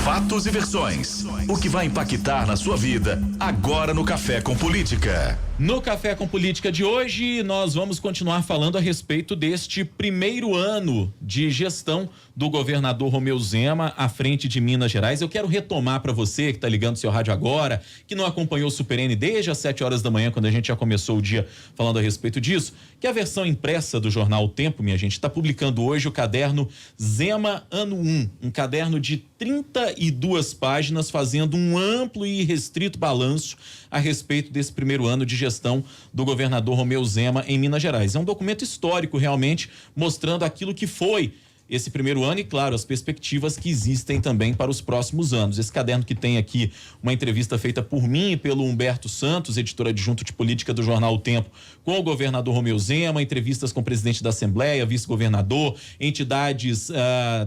Fatos e versões. O que vai impactar na sua vida agora no Café com Política. No Café com Política de hoje, nós vamos continuar falando a respeito deste primeiro ano de gestão do governador Romeu Zema à frente de Minas Gerais. Eu quero retomar para você que está ligando seu rádio agora, que não acompanhou o Super N desde as 7 horas da manhã, quando a gente já começou o dia falando a respeito disso, que a versão impressa do jornal O Tempo, minha gente, está publicando hoje o caderno Zema Ano 1, um caderno de 32 páginas, fazendo um amplo e restrito balanço a respeito desse primeiro ano de gestão do governador Romeu Zema em Minas Gerais. É um documento histórico, realmente, mostrando aquilo que foi esse primeiro ano e, claro, as perspectivas que existem também para os próximos anos. Esse caderno que tem aqui uma entrevista feita por mim e pelo Humberto Santos, editor adjunto de política do jornal O Tempo, com o governador Romeu Zema, entrevistas com o presidente da Assembleia, vice-governador, entidades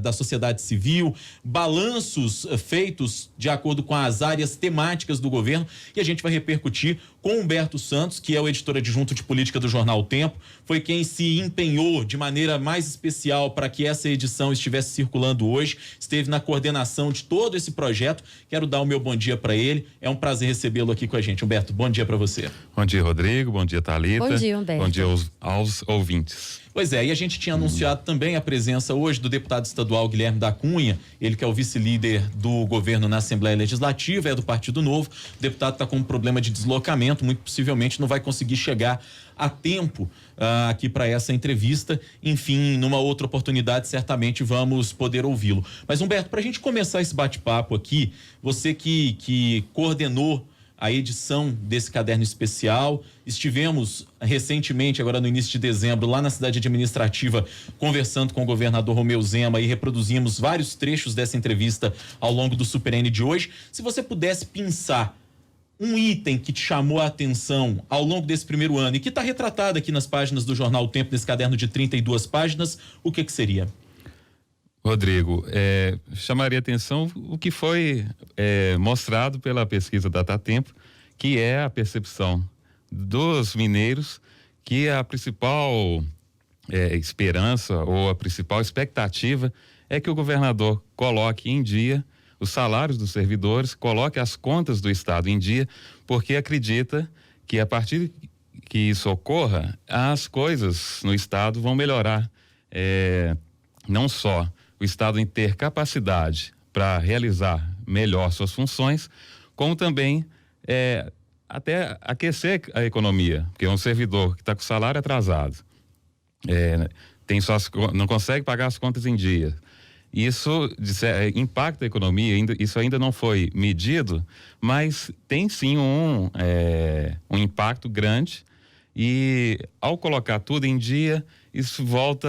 da sociedade civil, balanços feitos de acordo com as áreas temáticas do governo, e a gente vai repercutir com o Humberto Santos, que é o editor adjunto de política do jornal O Tempo, foi quem se empenhou de maneira mais especial para que essa edição estivesse circulando hoje, esteve na coordenação de todo esse projeto. Quero dar o meu bom dia para ele, é um prazer recebê-lo aqui com a gente. Humberto, bom dia para você. Bom dia, Rodrigo, bom dia, Thalita. Bom dia, Humberto. Bom dia aos ouvintes. Pois é, e a gente tinha anunciado também a presença hoje do deputado estadual Guilherme da Cunha, ele que é o vice-líder do governo na Assembleia Legislativa, é do Partido Novo. O deputado está com um problema de deslocamento, muito possivelmente não vai conseguir chegar a tempo aqui para essa entrevista. Enfim, numa outra oportunidade, certamente vamos poder ouvi-lo. Mas, Humberto, para a gente começar esse bate-papo aqui, você que coordenou a edição desse caderno especial, estivemos recentemente, agora no início de dezembro, lá na cidade administrativa, conversando com o governador Romeu Zema e reproduzimos vários trechos dessa entrevista ao longo do Super N de hoje. Se você pudesse pensar um item que te chamou a atenção ao longo desse primeiro ano e que está retratado aqui nas páginas do jornal O Tempo, nesse caderno de 32 páginas, o que seria? Rodrigo, chamaria atenção o que foi mostrado pela pesquisa Datatempo, que é a percepção dos mineiros que a principal esperança ou a principal expectativa é que o governador coloque em dia os salários dos servidores, coloque as contas do Estado em dia, porque acredita que a partir que isso ocorra, as coisas no Estado vão melhorar. Não só o Estado em ter capacidade para realizar melhor suas funções, como também até aquecer a economia, porque um servidor que está com salário atrasado, não consegue pagar as contas em dia. Isso impacta a economia, isso ainda não foi medido, mas tem sim um impacto grande, e ao colocar tudo em dia, isso volta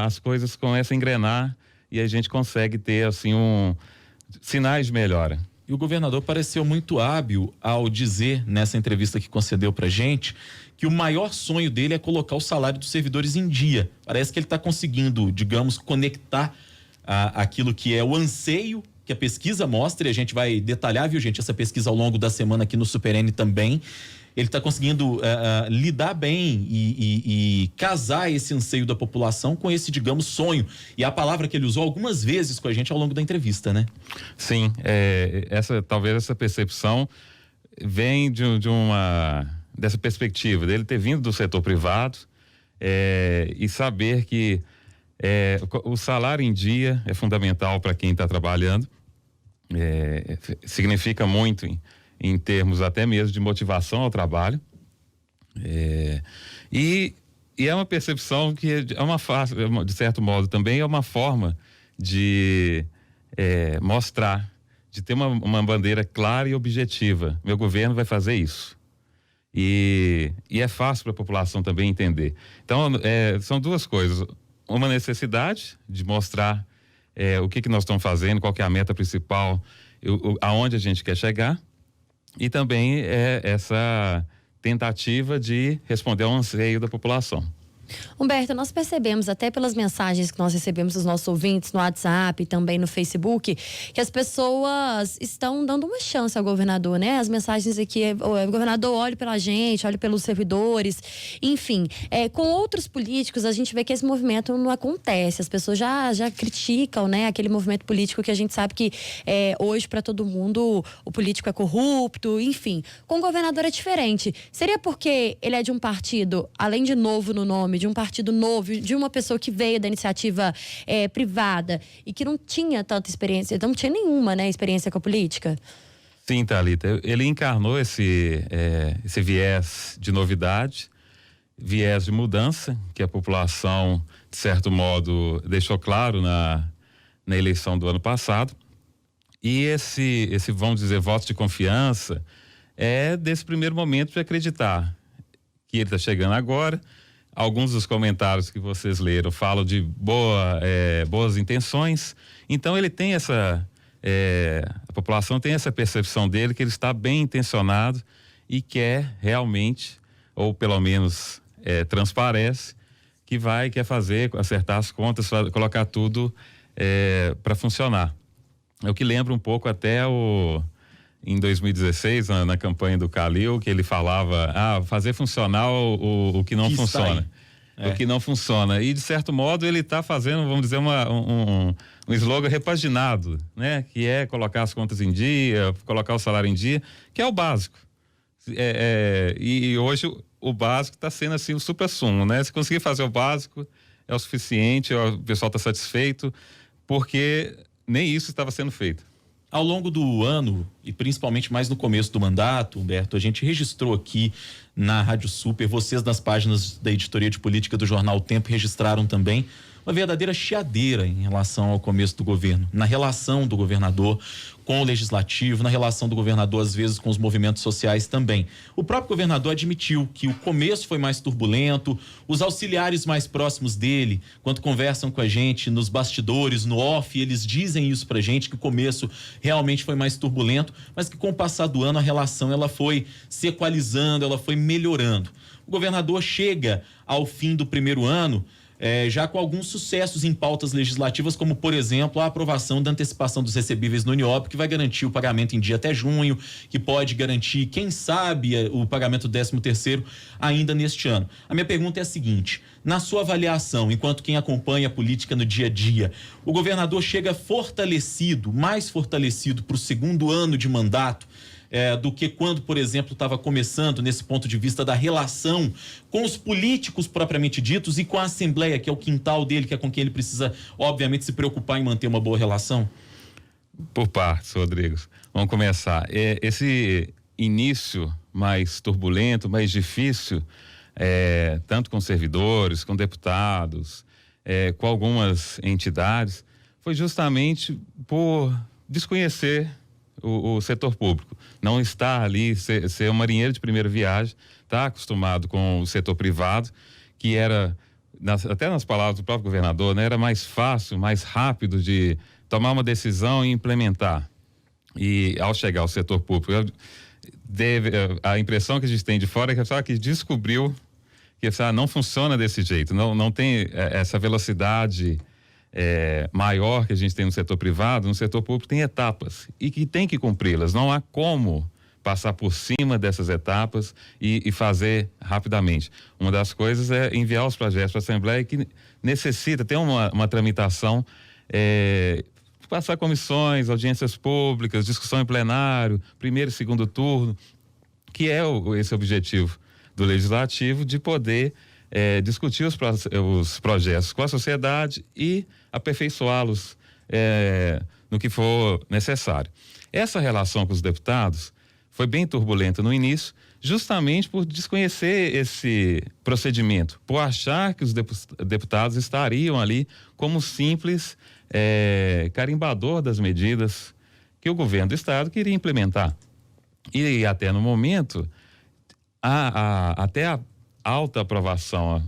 as coisas começam a engrenar e a gente consegue ter assim sinais de melhora. E o governador pareceu muito hábil ao dizer nessa entrevista que concedeu pra gente que o maior sonho dele é colocar o salário dos servidores em dia. Parece que ele está conseguindo, digamos, conectar aquilo que é o anseio que a pesquisa mostra, e a gente vai detalhar, viu, gente, essa pesquisa ao longo da semana aqui no Super N também. Ele está conseguindo lidar bem e casar esse anseio da população com esse, digamos, sonho. E a palavra que ele usou algumas vezes com a gente ao longo da entrevista, né? Sim, talvez essa percepção vem dessa perspectiva dele ter vindo do setor privado e saber que o salário em dia é fundamental para quem está trabalhando, significa muito em termos até mesmo de motivação ao trabalho, e é uma percepção que de certo modo também é uma forma de mostrar, de ter uma bandeira clara e objetiva. Meu governo vai fazer isso. E é fácil para a população também entender. Então, são duas coisas. Uma necessidade de mostrar o que nós estamos fazendo, qual que é a meta principal, aonde a gente quer chegar, e também essa tentativa de responder ao anseio da população. Humberto, nós percebemos até pelas mensagens que nós recebemos dos nossos ouvintes no WhatsApp e também no Facebook, que as pessoas estão dando uma chance ao governador, né? As mensagens aqui, o governador, olhe pela gente, olhe pelos servidores, enfim. Com outros políticos, a gente vê que esse movimento não acontece. As pessoas já criticam, né? Aquele movimento político que a gente sabe que hoje, para todo mundo, o político é corrupto, enfim. Com o governador é diferente. Seria porque ele é de um partido, além de novo no nome, de um partido novo, de uma pessoa que veio da iniciativa privada e que não tinha tanta experiência, não tinha nenhuma, né, experiência com a política? Sim, Thalita, ele encarnou esse viés de novidade, viés de mudança, que a população, de certo modo, deixou claro na eleição do ano passado. E esse, vamos dizer, voto de confiança é desse primeiro momento de acreditar que ele está chegando agora. Alguns dos comentários que vocês leram falam de boas intenções. Então ele tem a população tem essa percepção dele que ele está bem intencionado e quer realmente, ou pelo menos transparece, que quer acertar as contas, colocar tudo para funcionar. É o que lembra um pouco até em 2016, na campanha do Calil, que ele falava, fazer funcionar o que não funciona. O que não funciona. E, de certo modo, ele está fazendo, vamos dizer, um slogan repaginado, né? Que é colocar as contas em dia, colocar o salário em dia, que é o básico. E hoje o básico está sendo assim o supra-sumo, né? Se conseguir fazer o básico, é o suficiente, o pessoal está satisfeito, porque nem isso estava sendo feito. Ao longo do ano, e principalmente mais no começo do mandato, Humberto, a gente registrou aqui na Rádio Super, vocês nas páginas da editoria de política do jornal O Tempo registraram também uma verdadeira chiadeira em relação ao começo do governo, na relação do governador com o legislativo, na relação do governador às vezes com os movimentos sociais também. O próprio governador admitiu que o começo foi mais turbulento, os auxiliares mais próximos dele, quando conversam com a gente nos bastidores, no off, eles dizem isso pra gente, que o começo realmente foi mais turbulento, mas que com o passar do ano a relação ela foi se equalizando, ela foi melhorando. O governador chega ao fim do primeiro ano já com alguns sucessos em pautas legislativas, como, por exemplo, a aprovação da antecipação dos recebíveis no Uniop, que vai garantir o pagamento em dia até junho, que pode garantir, quem sabe, o pagamento do 13º ainda neste ano. A minha pergunta é a seguinte: na sua avaliação, enquanto quem acompanha a política no dia a dia, o governador chega fortalecido, mais fortalecido para o segundo ano de mandato, do que quando, por exemplo, estava começando nesse ponto de vista da relação com os políticos propriamente ditos e com a Assembleia, que é o quintal dele, que é com quem ele precisa, obviamente, se preocupar em manter uma boa relação? Por partes, Rodrigo. Vamos começar. Esse início mais turbulento, mais difícil, tanto com servidores, com deputados, com algumas entidades, foi justamente por desconhecer o setor público, não estar ali, ser um marinheiro de primeira viagem, está acostumado com o setor privado, que era, até nas palavras do próprio governador, né, era mais fácil, mais rápido de tomar uma decisão e implementar. E ao chegar ao setor público, a impressão que a gente tem de fora é que descobriu que não funciona desse jeito, não tem essa velocidade maior que a gente tem no setor privado. No setor público tem etapas e que tem que cumpri-las, não há como passar por cima dessas etapas e fazer rapidamente. Uma das coisas é enviar os projetos para a Assembleia, que necessita ter uma tramitação, passar comissões, audiências públicas, discussão em plenário, primeiro e segundo turno, que é esse objetivo do Legislativo, de poder discutir os projetos com a sociedade e aperfeiçoá-los no que for necessário. Essa relação com os deputados foi bem turbulenta no início, justamente por desconhecer esse procedimento, por achar que os deputados estariam ali como simples carimbador das medidas que o governo do estado queria implementar. E até no momento, até a alta aprovação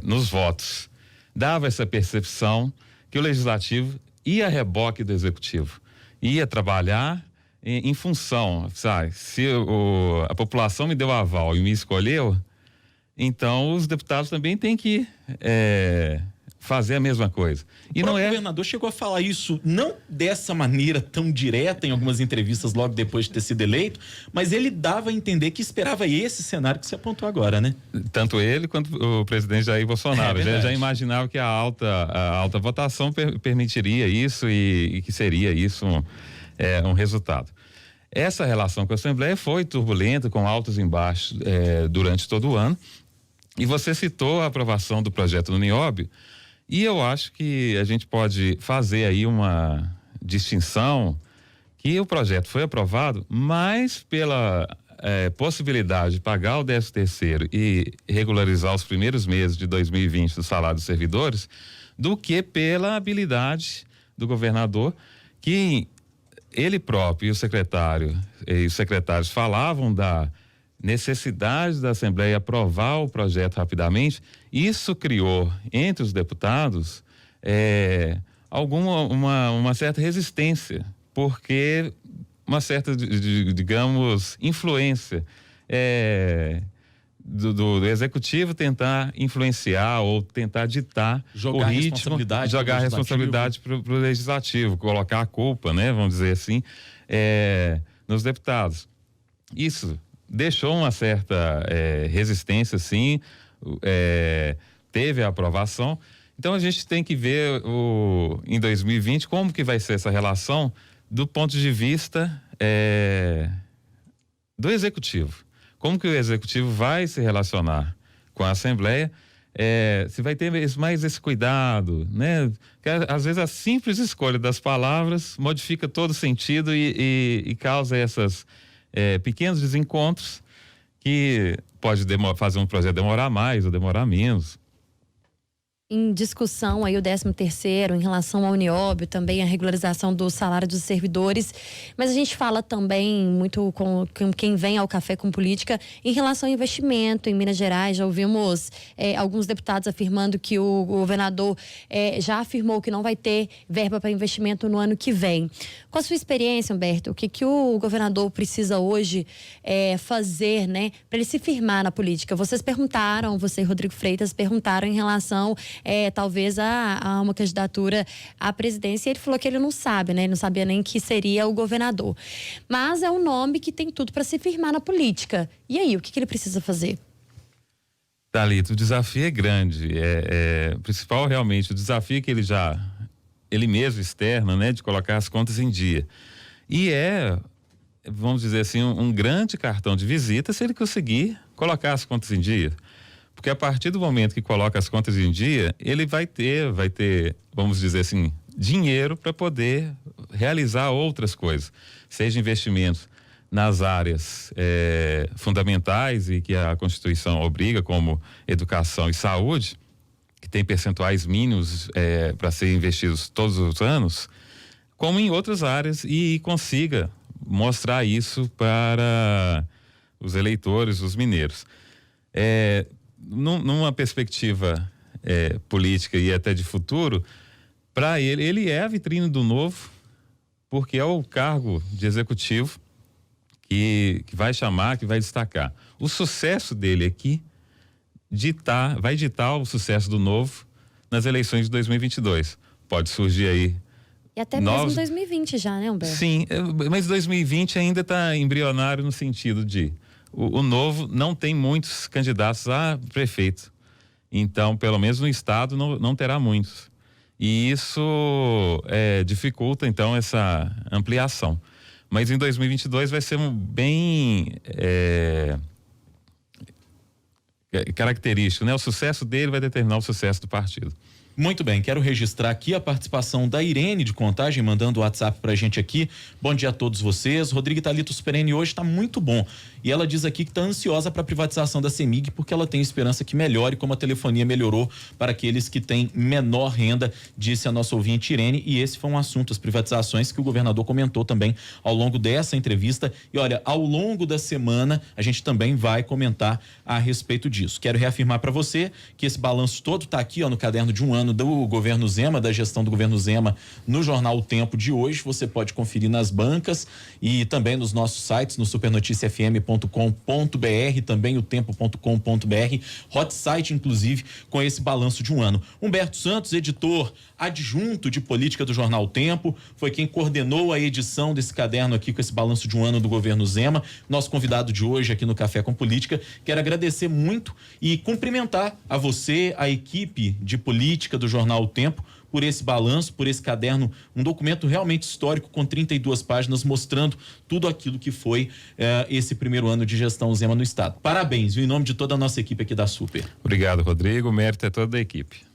nos votos dava essa percepção que o legislativo ia a reboque do executivo, ia trabalhar em função, sabe? Se a população me deu aval e me escolheu, Então, os deputados também têm que fazer a mesma coisa. E O governador chegou a falar isso, não dessa maneira tão direta em algumas entrevistas logo depois de ter sido eleito, mas ele dava a entender que esperava esse cenário que você apontou agora, né? Tanto ele quanto o presidente Jair Bolsonaro. Já imaginava que a alta votação permitiria isso e que seria isso um resultado. Essa relação com a Assembleia foi turbulenta, com altos e baixos durante todo o ano. E você citou a aprovação do projeto do Nióbio, e eu acho que a gente pode fazer aí uma distinção, que o projeto foi aprovado, mas pela possibilidade de pagar o 13º e regularizar os primeiros meses de 2020 do salário dos servidores, do que pela habilidade do governador, que ele próprio e os secretários falavam da necessidade da Assembleia aprovar o projeto rapidamente. Isso criou entre os deputados uma certa resistência, porque uma certa, digamos, influência do executivo tentar influenciar ou tentar ditar o ritmo, jogar a responsabilidade para o legislativo, colocar a culpa, né, vamos dizer assim, nos deputados. Isso deixou uma certa resistência, sim, teve a aprovação. Então a gente tem que ver em 2020 como que vai ser essa relação do ponto de vista do executivo. Como que o executivo vai se relacionar com a Assembleia, se vai ter mais esse cuidado, né? Porque, às vezes a simples escolha das palavras modifica todo o sentido e causa essas pequenos desencontros que pode fazer um projeto demorar mais ou demorar menos. Em discussão aí o 13º em relação ao Nióbio, também a regularização do salário dos servidores, mas a gente fala também muito com quem vem ao Café com Política em relação ao investimento em Minas Gerais. Já ouvimos alguns deputados afirmando que o governador já afirmou que não vai ter verba para investimento no ano que vem. Com a sua experiência, Humberto, o que o governador precisa hoje fazer, né, para ele se firmar na política? Vocês perguntaram, você e Rodrigo Freitas perguntaram em relação talvez a uma candidatura à presidência, e ele falou que ele não sabe, né? Ele não sabia nem que seria o governador. Mas é um nome que tem tudo para se firmar na política. E aí, o que ele precisa fazer? Thalita, o desafio é grande. Principal realmente, o desafio que ele mesmo externa, né? De colocar as contas em dia. E vamos dizer assim, um grande cartão de visita se ele conseguir colocar as contas em dia. Porque a partir do momento que coloca as contas em dia, ele vai ter, vamos dizer assim, dinheiro para poder realizar outras coisas, seja investimentos nas áreas fundamentais e que a Constituição obriga, como educação e saúde, que tem percentuais mínimos para serem investidos todos os anos, como em outras áreas, e consiga mostrar isso para os eleitores, os mineiros. Numa perspectiva política e até de futuro, para ele é a vitrine do Novo, porque é o cargo de executivo que vai chamar, que vai destacar. O sucesso dele aqui vai ditar o sucesso do Novo nas eleições de 2022. Pode surgir aí. E até mesmo 2020 já, né, Humberto? Sim, mas 2020 ainda está embrionário no sentido de o Novo não tem muitos candidatos a prefeito. Então, pelo menos no estado, não terá muitos. E isso dificulta, então, essa ampliação. Mas em 2022 vai ser bem característico, né? O sucesso dele vai determinar o sucesso do partido. Muito bem, quero registrar aqui a participação da Irene de Contagem, mandando o WhatsApp pra gente aqui. Bom dia a todos vocês. Rodrigo e Thalita, o Superene hoje tá muito bom. E ela diz aqui que tá ansiosa para a privatização da CEMIG, porque ela tem esperança que melhore, como a telefonia melhorou para aqueles que têm menor renda, disse a nossa ouvinte Irene. E esse foi um assunto, as privatizações, que o governador comentou também ao longo dessa entrevista. E olha, ao longo da semana, a gente também vai comentar a respeito disso. Quero reafirmar para você que esse balanço todo tá aqui, no caderno de um ano ano do governo Zema, da gestão do governo Zema, no jornal O Tempo de hoje. Você pode conferir nas bancas e também nos nossos sites, no supernoticiafm.com.br, também o tempo.com.br, hot site, inclusive, com esse balanço de um ano. Humberto Santos, editor adjunto de política do jornal O Tempo, foi quem coordenou a edição desse caderno aqui com esse balanço de um ano do governo Zema. Nosso convidado de hoje aqui no Café com Política. Quero agradecer muito e cumprimentar a você, a equipe de política do jornal O Tempo, por esse balanço, por esse caderno, um documento realmente histórico com 32 páginas mostrando tudo aquilo que foi esse primeiro ano de gestão Zema no estado. Parabéns, viu, em nome de toda a nossa equipe aqui da Super. Obrigado, Rodrigo. O mérito é todo da equipe.